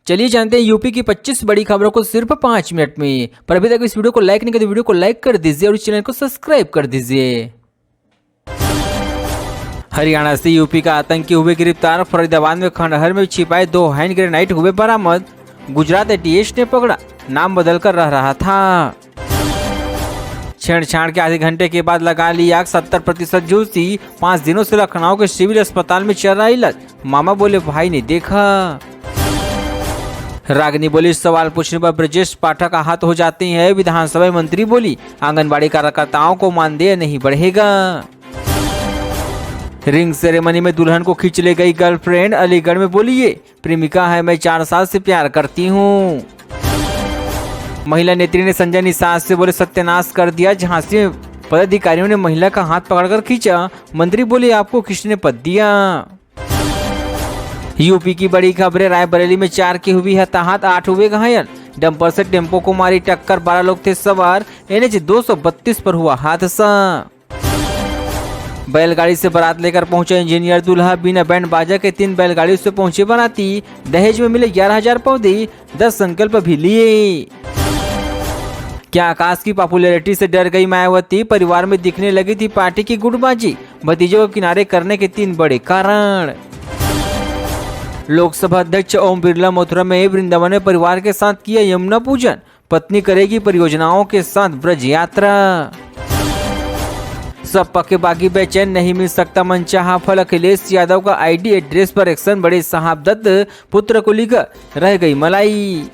चलिए जानते हैं यूपी की 25 बड़ी खबरों को सिर्फ 5 मिनट में। पर अभी तक इस वीडियो को लाइक नहीं किया तो वीडियो को लाइक कर दीजिए और इस चैनल को सब्सक्राइब कर दीजिए। हरियाणा से यूपी का आतंकी हुए गिरफ्तार। फरीदाबाद में खंडहर में छिपाए 2 हैंड ग्रेनाइट हुए बरामद। गुजरात एटीएस ने पकड़ा, नाम बदलकर रह रहा था। छेड़छाड़ के आधे घंटे के बाद लगा ली आग। 70% झुलसी। 5 दिनों से लखनऊ के सिविल अस्पताल में चल रहा इलाज। मामा बोले भाई ने देखा। रागिनी बोली सवाल पूछने पर ब्रजेश पाठक आहत हो जाते हैं। विधानसभा मंत्री बोली आंगनबाड़ी कार्यकर्ताओं को मानदेय नहीं बढ़ेगा। रिंग सेरेमनी में दुल्हन को खींच ले गई गर्लफ्रेंड। अलीगढ़ में बोली ये प्रेमिका है, मैं 4 साल से प्यार करती हूँ। महिला नेत्री ने संजय निषाद से बोले सत्यानाश कर दिया। झांसी में पदाधिकारियों ने महिला का हाथ पकड़कर खींचा। मंत्री बोले आपको किसने पद दिया। यूपी की बड़ी खबरें। रायबरेली में 4 की हुई हताहत, 8 हुए घायल। डंपर से टेम्पो को मारी टक्कर, 12 लोग थे सवार। NH 232 पर हुआ हादसा। बैलगाड़ी से बारात लेकर पहुंचे इंजीनियर दूल्हा। बिना बैंड बाजा के 3 बैलगाड़ियों से पहुंचे बाराती। दहेज में मिले 11,000 पौधे, 10 संकल्प भी लिए। क्या आकाश की पॉपुलैरिटी से डर गई मायावती। परिवार में दिखने लगी थी पार्टी की गुटबाजी। भतीजों को किनारे करने के 3 बड़े कारण। लोकसभा अध्यक्ष ओम बिरला मथुरा में वृंदावन में परिवार के साथ किया यमुना पूजन। पत्नी करेगी परियोजनाओं के साथ ब्रज यात्रा। सब पक्के बाकी बेचैन, नहीं मिल सकता मनचाहा फल। अखिलेश यादव का ID एड्रेस पर एक्शन। बड़े साहब दत्त पुत्र को लेकर रह गई मलाई।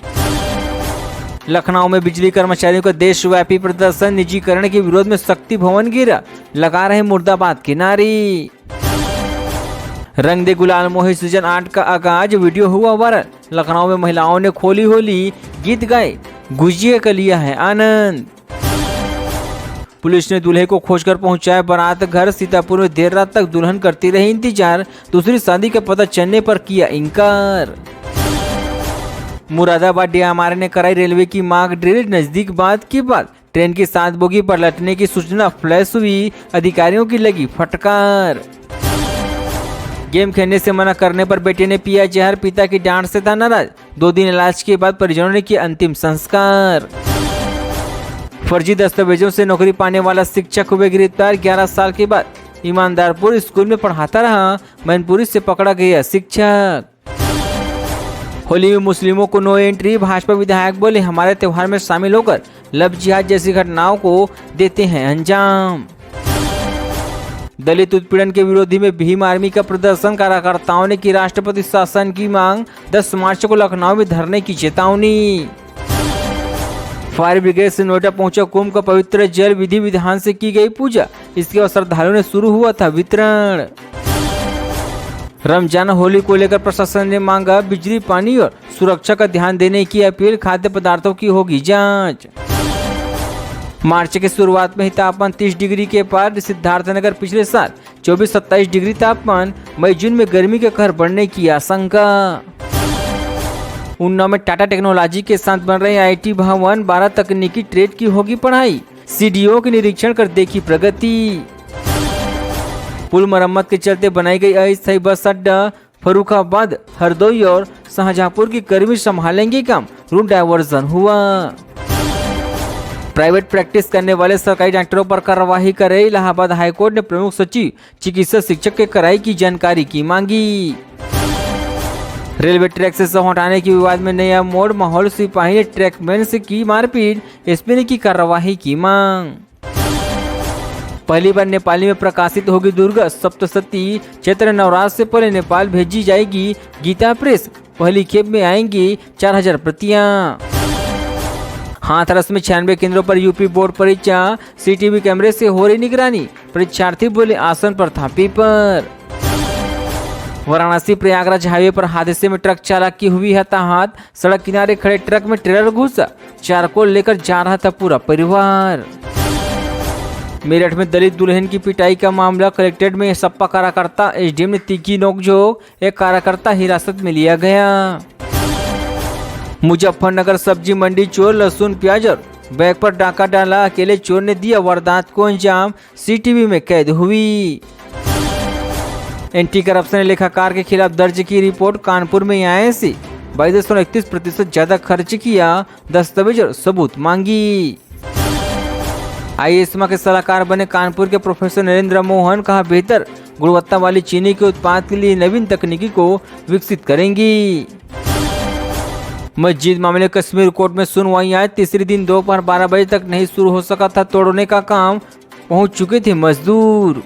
लखनऊ में बिजली कर्मचारियों का देशव्यापी प्रदर्शन। निजीकरण के विरोध में शक्ति भवन गिरा, लगा रहे मुर्दाबाद के नारे। रंग दे गुलाल मोही सीजन 8 का आगाज, वीडियो हुआ वायरल। लखनऊ में महिलाओं ने खोली होली, गीत गाए, गुजिया का लिया है आनंद। पुलिस ने दूल्हे को खोजकर पहुंचाया बारात घर। सीतापुर में देर रात तक दुल्हन करती रही इंतजार। दूसरी शादी का पता चलने पर किया इनकार। मुरादाबाद DMRA ने कराई रेलवे की मॉक ड्रिल। नजदीक बात की बात, ट्रेन की 7 बोगी पर लटने की सूचना फ्लैश हुई। अधिकारियों की लगी फटकार। गेम खेलने से मना करने पर बेटे ने पिया जहर। पिता की डांट से था नाराज। 2 दिन इलाज के बाद परिजनों ने किया अंतिम संस्कार। फर्जी दस्तावेजों से नौकरी पाने वाला शिक्षक हुए गिरफ्तार। 11 साल के बाद ईमानदारपुर स्कूल में पढ़ाता रहा। मैनपुरी से पकड़ा गया शिक्षक। होली में मुस्लिमों को नो एंट्री। भाजपा विधायक बोले हमारे त्योहार में शामिल होकर लव जिहाद जैसी घटनाओं को देते हैं अंजाम। दलित उत्पीड़न के विरोधी में भीम आर्मी का प्रदर्शन। कार्यकर्ताओं ने की राष्ट्रपति शासन की मांग। 10 मार्च को लखनऊ में धरने की चेतावनी। फायर ब्रिगेड से नोएडा पहुंचा कुंभ का पवित्र जल। विधि विधान से की गई पूजा। इसके बाद श्रद्धालुओं ने शुरू हुआ था वितरण। रमजान होली को लेकर प्रशासन ने मांगा बिजली पानी और सुरक्षा का ध्यान देने की अपील। खाद्य पदार्थों की होगी जांच। मार्च के शुरुआत में ही तापमान 30 डिग्री के पार। सिद्धार्थनगर पिछले साल 24-27 डिग्री तापमान। मई जून में गर्मी के कहर बढ़ने की आशंका। उन्नाव में टाटा टेक्नोलॉजी के साथ बन रहे IT भवन। 12 तकनीकी ट्रेड की होगी पढ़ाई। CDO के निरीक्षण कर देखी प्रगति। पुल मरम्मत के चलते बनाई गई अस्थायी बस अड्डा। फर्रुखाबाद, हरदोई और शाहजहांपुर की कर्मी संभालेंगे काम। रूट डायवर्जन हुआ। प्राइवेट प्रैक्टिस करने वाले सरकारी डॉक्टरों पर कार्रवाई करे। इलाहाबाद हाईकोर्ट ने प्रमुख सचिव चिकित्सा शिक्षक के कराई की जानकारी की मांगी। रेलवे ट्रैक से शव हटाने के विवाद में नया मोड़। माहौल। सिपाही ने ट्रैकमैन से की मारपीट। SP ने की कार्रवाई की मांग। पहली बार नेपाली में प्रकाशित होगी दुर्गा सप्तशती। चैत्र नवरात्र से पहले नेपाल भेजी जाएगी गीता प्रेस। पहली खेप में आएंगी 4000 प्रतियां। हाथरस में 96 केंद्रों पर यूपी बोर्ड परीक्षा। CCTV कैमरे से हो रही निगरानी। परीक्षार्थी बोले आसन पर था पेपर। वाराणसी प्रयागराज हाईवे पर हादसे में ट्रक चालक की हुई हताहत। सड़क किनारे खड़े ट्रक में ट्रेलर घुसा। चारकोल लेकर जा रहा था पूरा परिवार। मेरठ में दलित दुल्हन की पिटाई का मामला। कलेक्ट्रेट में सपा कार्यकर्ता SDM ने तीखी नोकझोंक। एक कार्यकर्ता हिरासत में लिया गया। मुजफ्फरनगर सब्जी मंडी चोर लहसुन प्याज और बैग पर डाका डाला। अकेले चोर ने दिया वारदात को अंजाम। CCTV में कैद हुई। एंटी करप्शन लेखाकार के खिलाफ दर्ज की रिपोर्ट। कानपुर में IAS 22.31% ज्यादा खर्च किया, दस्तावेज और सबूत मांगी। आईएसमा के सलाहकार बने कानपुर के प्रोफेसर नरेंद्र मोहन, कहा बेहतर गुणवत्ता वाली चीनी के उत्पाद के लिए नवीन तकनीकी को विकसित करेंगी। मस्जिद मामले कश्मीर कोर्ट में सुनवाई आज तीसरे दिन दोपहर 12 बजे तक नहीं शुरू हो सका था तोड़ने का काम, पहुंच चुके थे मजदूर।